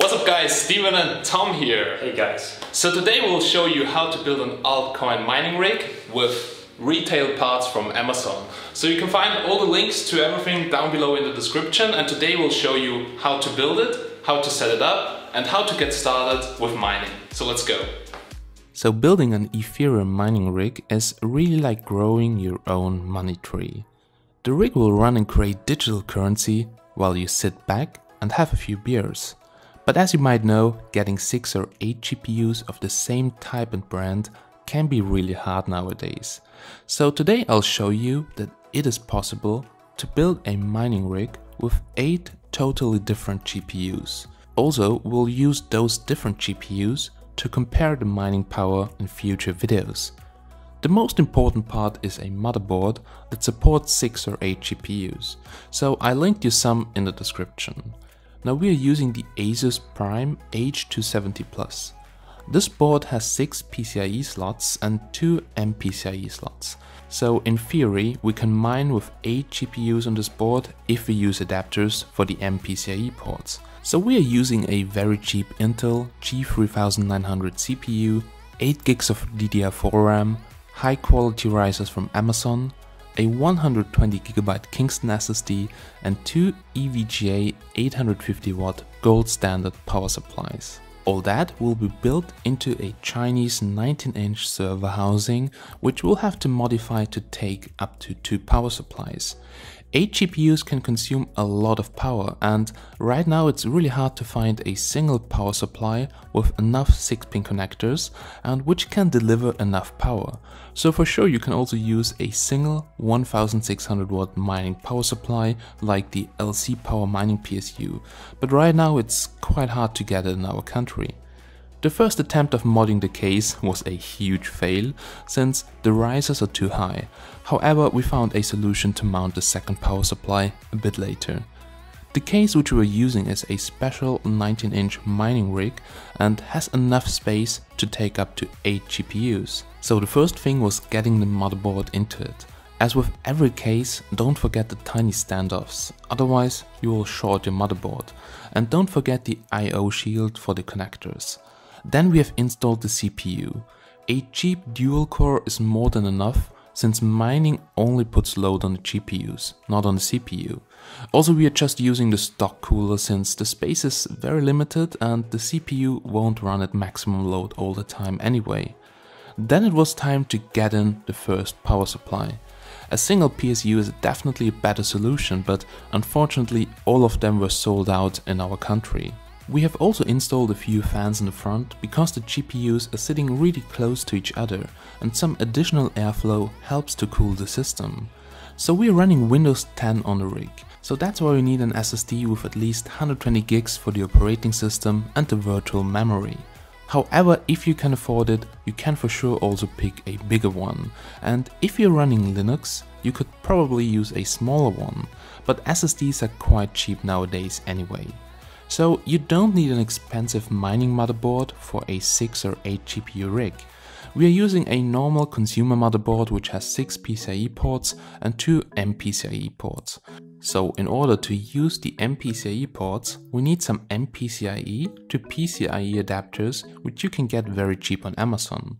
What's up guys, Steven and Tom here. Hey guys. So today we'll show you how to build an altcoin mining rig with retail parts from Amazon. So you can find all the links to everything down below in the description, and today we'll show you how to build it, how to set it up and how to get started with mining. So let's go. So building an Ethereum mining rig is really like growing your own money tree. The rig will run and create digital currency while you sit back and have a few beers. But as you might know, getting 6 or 8 GPUs of the same type and brand can be really hard nowadays. So today I'll show you that it is possible to build a mining rig with 8 totally different GPUs. Also, we'll use those different GPUs to compare the mining power in future videos. The most important part is a motherboard that supports 6 or 8 GPUs. So I linked you some in the description. Now we are using the Asus Prime H270 Plus. This board has 6 PCIe slots and 2 mPCIe slots. So in theory we can mine with 8 GPUs on this board if we use adapters for the mPCIe ports. So we are using a very cheap Intel G3900 CPU, 8 gigs of DDR4 RAM, high quality risers from Amazon, a 120GB Kingston SSD and 2 EVGA 850W gold standard power supplies. All that will be built into a Chinese 19-inch server housing, which we'll have to modify to take up to 2 power supplies. 8 GPUs can consume a lot of power, and right now it's really hard to find a single power supply with enough 6-pin connectors and which can deliver enough power. So for sure you can also use a single 1600W mining power supply like the LC Power Mining PSU, but right now it's quite hard to get it in our country. The first attempt of modding the case was a huge fail, since the risers are too high. However, we found a solution to mount the second power supply a bit later. The case which we are using is a special 19-inch mining rig and has enough space to take up to 8 GPUs. So the first thing was getting the motherboard into it. As with every case, don't forget the tiny standoffs, otherwise you will short your motherboard. And don't forget the I/O shield for the connectors. Then we have installed the CPU. A cheap dual core is more than enough, since mining only puts load on the GPUs, not on the CPU. Also, we are just using the stock cooler since the space is very limited and the CPU won't run at maximum load all the time anyway. Then it was time to get in the first power supply. A single PSU is definitely a better solution, but unfortunately all of them were sold out in our country. We have also installed a few fans in the front because the GPUs are sitting really close to each other and some additional airflow helps to cool the system. So we are running Windows 10 on the rig, so that's why we need an SSD with at least 120 gigs for the operating system and the virtual memory. However, if you can afford it, you can for sure also pick a bigger one, and if you're running Linux, you could probably use a smaller one, but SSDs are quite cheap nowadays anyway. So you don't need an expensive mining motherboard for a 6 or 8 GPU rig. We are using a normal consumer motherboard which has 6 PCIe ports and 2 mPCIe ports. So in order to use the mPCIe ports, we need some mPCIe to PCIe adapters which you can get very cheap on Amazon.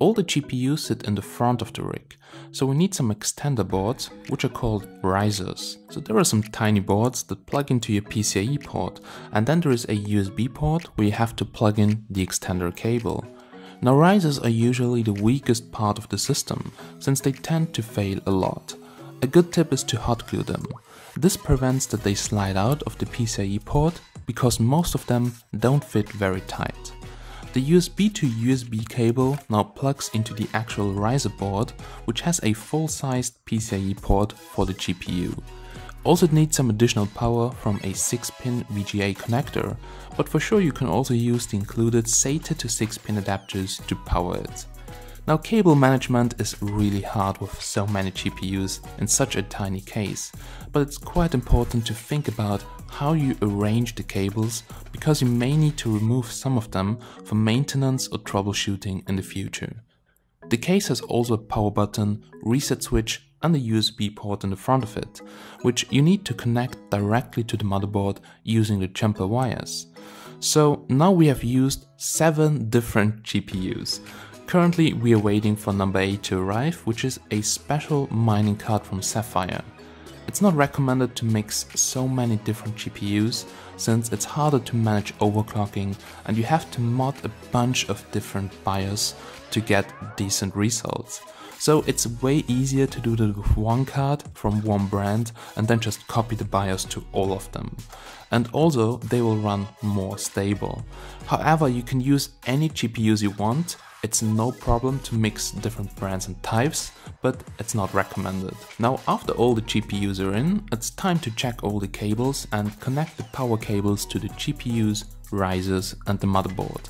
All the GPUs sit in the front of the rig, so we need some extender boards, which are called risers. So there are some tiny boards that plug into your PCIe port, and then there is a USB port where you have to plug in the extender cable. Now risers are usually the weakest part of the system, since they tend to fail a lot. A good tip is to hot glue them. This prevents that they slide out of the PCIe port, because most of them don't fit very tight. The USB to USB cable now plugs into the actual riser board, which has a full-sized PCIe port for the GPU. Also it needs some additional power from a 6-pin VGA connector, but for sure you can also use the included SATA to 6-pin adapters to power it. Now cable management is really hard with so many GPUs in such a tiny case, but it's quite important to think about how you arrange the cables, because you may need to remove some of them for maintenance or troubleshooting in the future. The case has also a power button, reset switch and a USB port in the front of it, which you need to connect directly to the motherboard using the jumper wires. So now we have used 7 different GPUs. Currently we are waiting for number 8 to arrive, which is a special mining card from Sapphire. It's not recommended to mix so many different GPUs, since it's harder to manage overclocking and you have to mod a bunch of different BIOS to get decent results. So it's way easier to do that with one card from one brand and then just copy the BIOS to all of them. And also they will run more stable. However, you can use any GPUs you want. It's no problem to mix different brands and types, but it's not recommended. Now, after all the GPUs are in, it's time to check all the cables and connect the power cables to the GPUs, risers and the motherboard.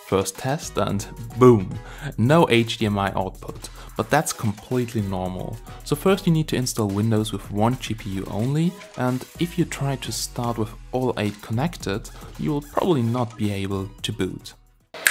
First test and boom, no HDMI output, but that's completely normal. So first you need to install Windows with one GPU only, and if you try to start with all 8 connected, you will probably not be able to boot.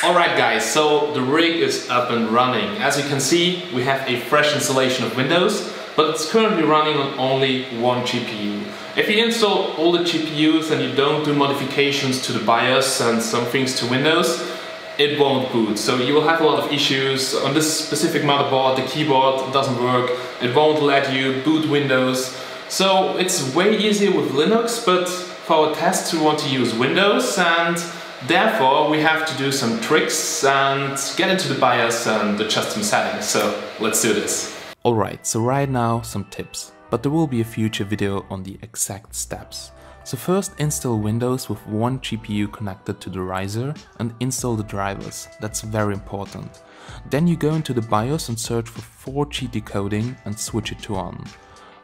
Alright guys, so the rig is up and running. As you can see, we have a fresh installation of Windows, but it's currently running on only one GPU. If you install all the GPUs and you don't do modifications to the BIOS and some things to Windows, it won't boot. So you will have a lot of issues. On this specific motherboard, the keyboard doesn't work, it won't let you boot Windows. So it's way easier with Linux, but for our tests we want to use Windows, and therefore we have to do some tricks and get into the BIOS and adjust some settings. So let's do this. Alright, so right now some tips, but there will be a future video on the exact steps. So first install Windows with one GPU connected to the riser and install the drivers, that's very important. Then you go into the BIOS and search for 4G decoding and switch it to on.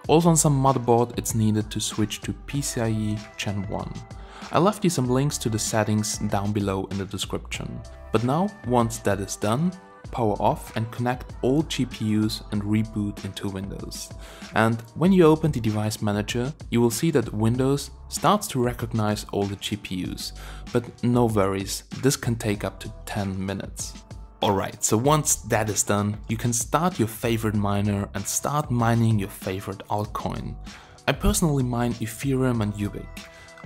Also on some motherboard it's needed to switch to PCIe Gen 1. I left you some links to the settings down below in the description. But now, once that is done, power off and connect all GPUs and reboot into Windows. And when you open the device manager, you will see that Windows starts to recognize all the GPUs. But no worries, this can take up to 10 minutes. Alright, so once that is done, you can start your favorite miner and start mining your favorite altcoin. I personally mine Ethereum and Ubiq.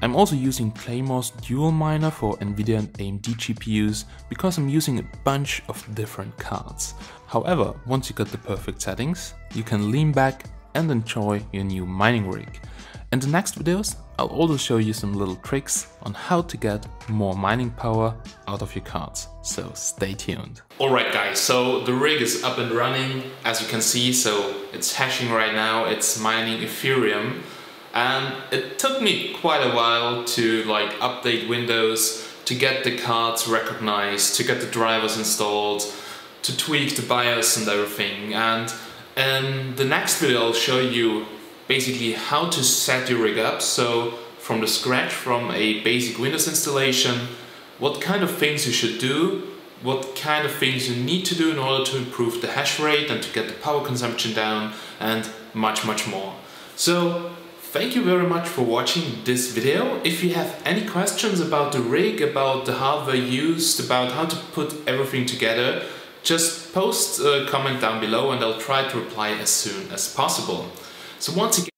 I'm also using Claymore's dual miner for Nvidia and AMD GPUs because I'm using a bunch of different cards. However, once you got the perfect settings, you can lean back and enjoy your new mining rig. In the next videos, I'll also show you some little tricks on how to get more mining power out of your cards, so stay tuned. Alright guys, so the rig is up and running, as you can see, so it's hashing right now, it's mining Ethereum. And it took me quite a while to update Windows, to get the cards recognized, to get the drivers installed, to tweak the BIOS and everything. And in the next video I'll show you basically how to set your rig up, so from the scratch, from a basic Windows installation, what kind of things you should do, what kind of things you need to do in order to improve the hash rate and to get the power consumption down, and much more. So thank you very much for watching this video. If you have any questions about the rig, about the hardware used, about how to put everything together, just post a comment down below and I'll try to reply as soon as possible. So once again,